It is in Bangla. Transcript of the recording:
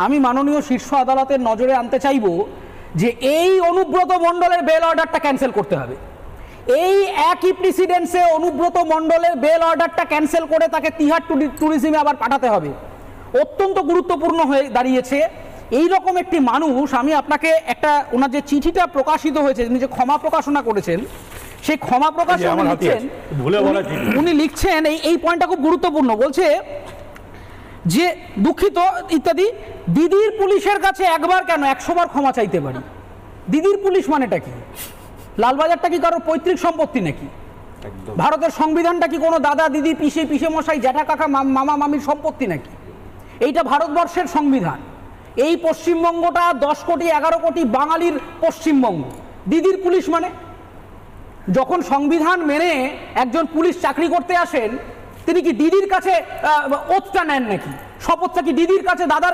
আমি মাননীয় শীর্ষ আদালতের নজরে আনতে চাইব যে এই অনুব্রত মণ্ডলের বেল অর্ডারটা ক্যান্সেল করতে হবে। এই একই প্রেসিডেন্সে অনুব্রত মণ্ডলের বেল অর্ডারটা ক্যান্সেল করে তাকে তিহার ট্যুরিজমে আবার পাঠাতে হবে। অত্যন্ত গুরুত্বপূর্ণ হয়ে দাঁড়িয়েছে। এই রকম একটি মানুষ, আমি আপনাকে একটা ওনার যে চিঠিটা প্রকাশিত হয়েছে, তিনি যে ক্ষমা প্রকাশনা করেছেন, সেই ক্ষমা প্রকাশনা উনি লিখছেন এই পয়েন্টটা খুব গুরুত্বপূর্ণ। বলছে যে দুঃখিত ইত্যাদি, দিদির পুলিশের কাছে একবার কেন 100 বার ক্ষমা চাইতে পারি। দিদির পুলিশ মানেটা কি? লালবাজারটা কি কারোর পৈতৃক সম্পত্তি নাকি? ভারতের সংবিধানটা কি কোনো দাদা দিদি পিসে মশাই জ্যাঠা কাকা মামা মামির সম্পত্তি নাকি? এইটা ভারতবর্ষের সংবিধান। এই পশ্চিমবঙ্গটা 10 কোটি 11 কোটি বাঙালির পশ্চিমবঙ্গ। দিদির পুলিশ মানে? যখন সংবিধান মেনে একজন পুলিশ চাকরি করতে আসেন, তিনি কি দিদির কাছে ওথটা নেন নাকি? শপথটা কি দিদির কাছে দাদার